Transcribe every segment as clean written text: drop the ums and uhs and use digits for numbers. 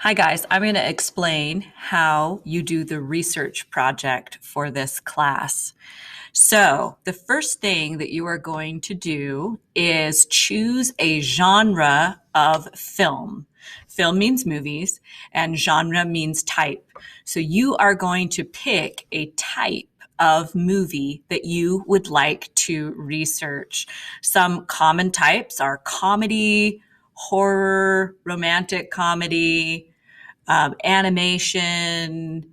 Hi guys, I'm going to explain how you do the research project for this class. So the first thing that you are going to do is choose a genre of film. Film means movies and genre means type. So you are going to pick a type of movie that you would like to research. Some common types are comedy, horror, romantic comedy, animation.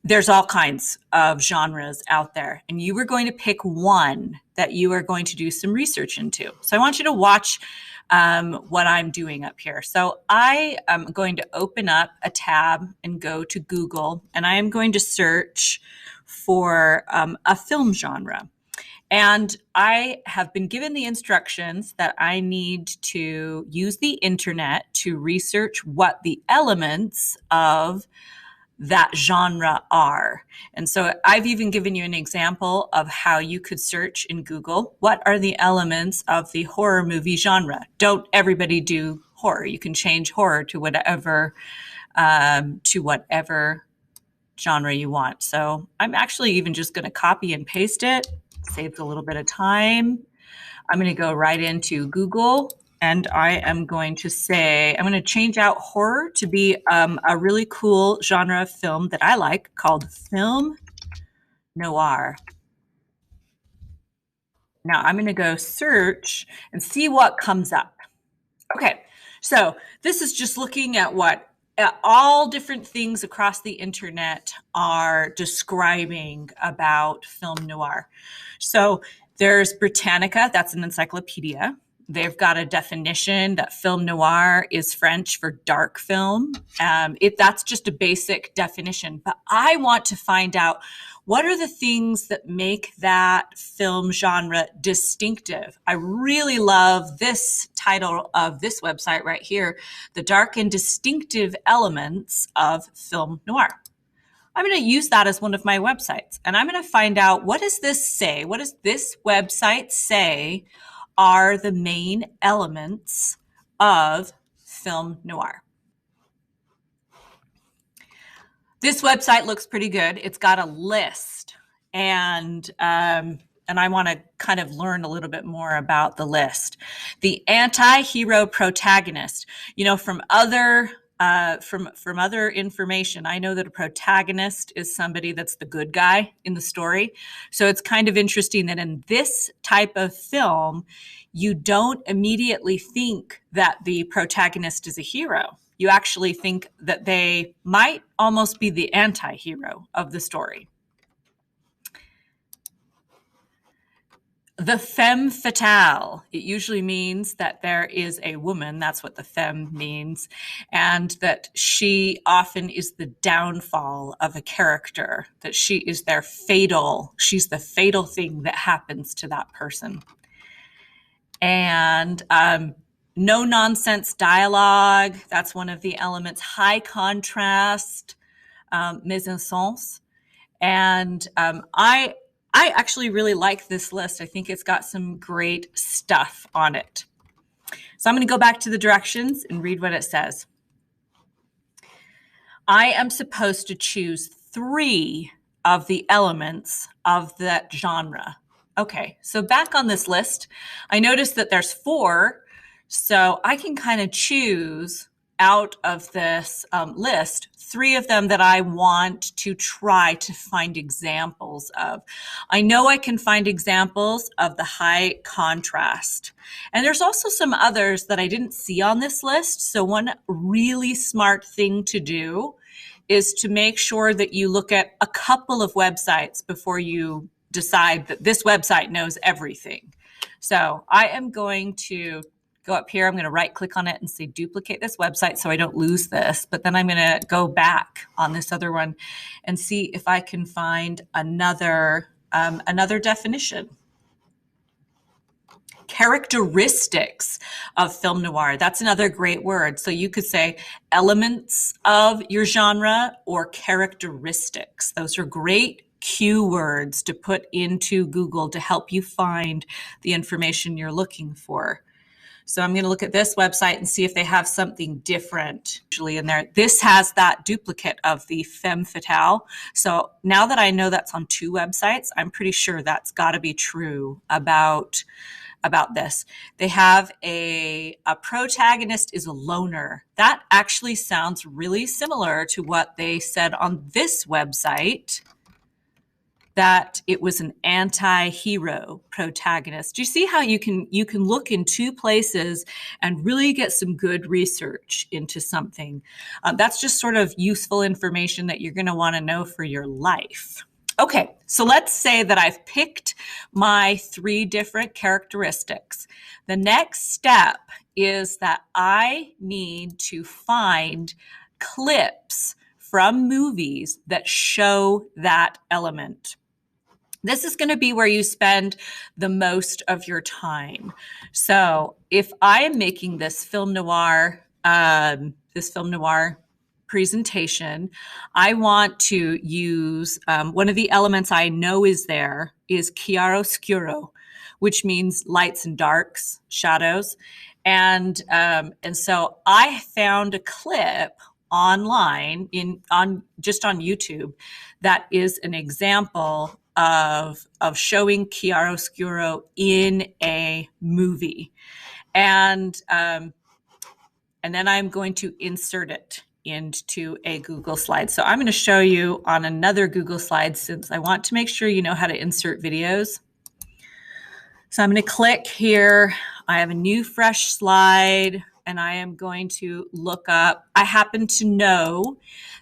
There's all kinds of genres out there, and you are going to pick one that you are going to do some research into. So I want you to watch what I'm doing up here. So I am going to open up a tab and go to Google, and I am going to search for a film genre. And I have been given the instructions that I need to use the internet to research what the elements of that genre are. And so I've even given you an example of how you could search in Google, what are the elements of the horror movie genre? Don't everybody do horror. You can change horror to whatever genre you want. So I'm actually even just going to copy and paste it. Saves a little bit of time. I'm going to go right into Google and I am going to say, I'm going to change out horror to be a really cool genre of film that I like called film noir. Now I'm going to go search and see what comes up. Okay, so this is just looking at what all different things across the internet are describing about film noir. So there's Britannica, that's an encyclopedia. They've got a definition that film noir is French for dark film. That's just a basic definition, but I want to find out what are the things that make that film genre distinctive. I really love this title of this website right here, The Dark and Distinctive Elements of Film Noir. I'm going to use that as one of my websites, and I'm going to find out, what does this say? What does this website say are the main elements of film noir? This website looks pretty good. It's got a list, and I want to kind of learn a little bit more about the list. The anti-hero protagonist. You know, from other information, I know that a protagonist is somebody that's the good guy in the story. So it's kind of interesting that in this type of film, you don't immediately think that the protagonist is a hero. You actually think that they might almost be the anti-hero of the story. The femme fatale. It usually means that there is a woman, that's what the femme means, and that she often is the downfall of a character, that she's the fatal thing that happens to that person. And no nonsense dialogue, that's one of the elements. High contrast, mise en sens. And I actually really like this list. I think it's got some great stuff on it. So I'm going to go back to the directions and read what it says. I am supposed to choose 3 of the elements of that genre. Okay, so back on this list, I noticed that there's 4, so I can kind of choose out of this list 3 of them that I want to try to find examples of. I know I can find examples of the high contrast. And there's also some others that I didn't see on this list. So one really smart thing to do is to make sure that you look at a couple of websites before you decide that this website knows everything. So I am going to go up here. I'm going to right click on it and say duplicate this website so I don't lose this. But then I'm going to go back on this other one and see if I can find another definition. Characteristics of film noir. That's another great word. So you could say elements of your genre or characteristics. Those are great keywords to put into Google to help you find the information you're looking for. So I'm going to look at this website and see if they have something different usually in there. This has that duplicate of the Femme Fatale. So now that I know that's on 2 websites, I'm pretty sure that's got to be true about this. They have a protagonist is a loner. That actually sounds really similar to what they said on this website, that it was an anti-hero protagonist. Do you see how you can look in 2 places and really get some good research into something? That's just sort of useful information that you're going to want to know for your life. Okay, so let's say that I've picked my 3 different characteristics. The next step is that I need to find clips from movies that show that element. This is going to be where you spend the most of your time. So if I am making this film noir presentation, I want to use one of the elements I know is there is chiaroscuro, which means lights and darks, shadows. And so I found a clip online on YouTube that is an example of showing chiaroscuro in a movie. And then I'm going to insert it into a Google slide. So I'm going to show you on another Google slide, since I want to make sure you know how to insert videos. So I'm going to click here. I have a new fresh slide, and I am going to look up. I happen to know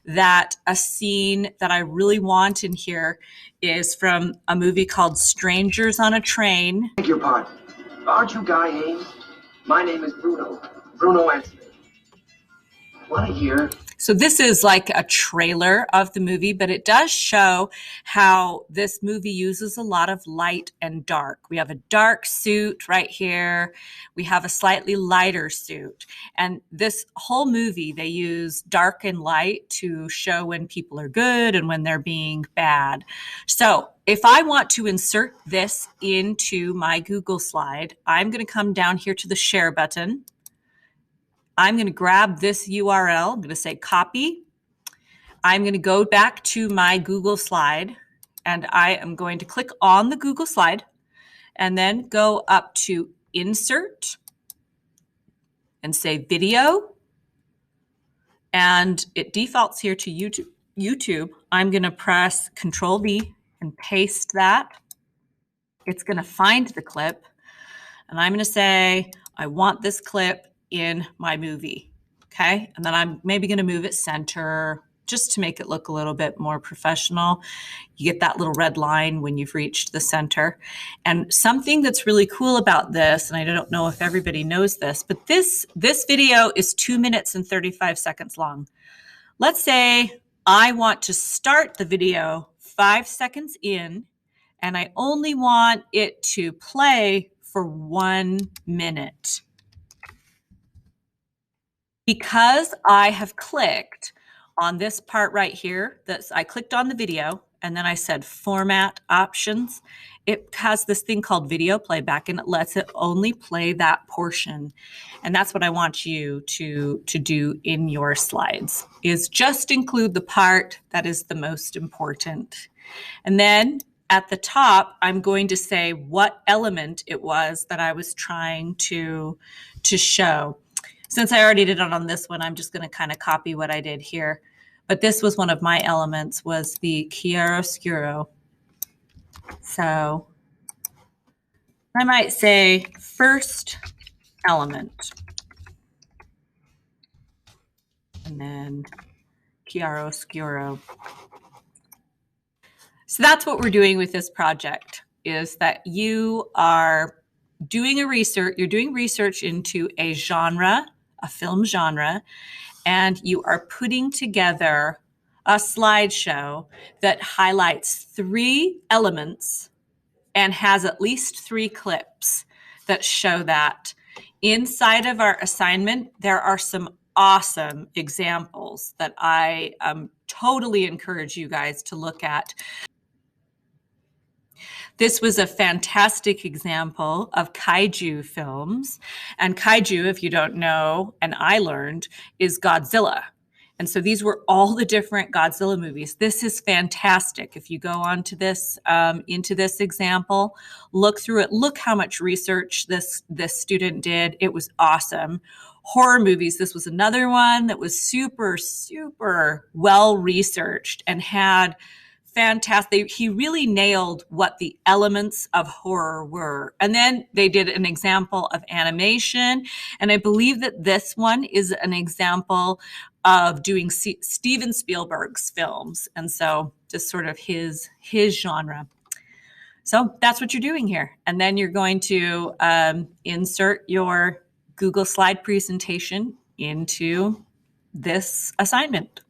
that a scene that I really want in here is from a movie called Strangers on a Train. Beg your pardon. Aren't you Guy Ames? My name is Bruno Anthony. Want to hear? So this is like a trailer of the movie, but it does show how this movie uses a lot of light and dark. We have a dark suit right here. We have a slightly lighter suit. And this whole movie, they use dark and light to show when people are good and when they're being bad. So if I want to insert this into my Google slide, I'm going to come down here to the share button. I'm going to grab this URL. I'm going to say copy. I'm going to go back to my Google slide, and I am going to click on the Google slide and then go up to insert and say video. And it defaults here to YouTube. I'm going to press Control V and paste that. It's going to find the clip, and I'm going to say, I want this clip in my movie. Okay. And then I'm maybe going to move it center just to make it look a little bit more professional. You get that little red line when you've reached the center. And something that's really cool about this, and I don't know if everybody knows this, but this video is 2 minutes and 35 seconds long. Let's say I want to start the video 5 seconds in, and I only want it to play for 1 minute. Because I have clicked on this part right here, I clicked on the video and then I said format options. It has this thing called video playback, and it lets it only play that portion. And that's what I want you to do in your slides, is just include the part that is the most important. And then at the top, I'm going to say what element it was that I was trying to show. Since I already did it on this one, I'm just going to kind of copy what I did here. But this was one of my elements, was the chiaroscuro. So I might say first element. And then chiaroscuro. So that's what we're doing with this project, is that you are doing you're doing research into a genre, a film genre, and you are putting together a slideshow that highlights 3 elements and has at least 3 clips that show that. Inside of our assignment, there are some awesome examples that I totally encourage you guys to look at. This was a fantastic example of kaiju films. And kaiju, if you don't know, and I learned, is Godzilla. And so these were all the different Godzilla movies. This is fantastic. If you go on to this, into this example, look through it. Look how much research this student did. It was awesome. Horror movies. This was another one that was super, super well researched and had fantastic. He really nailed what the elements of horror were. And then they did an example of animation. And I believe that this one is an example of doing Steven Spielberg's films. And so just sort of his genre. So that's what you're doing here. And then you're going to insert your Google slide presentation into this assignment.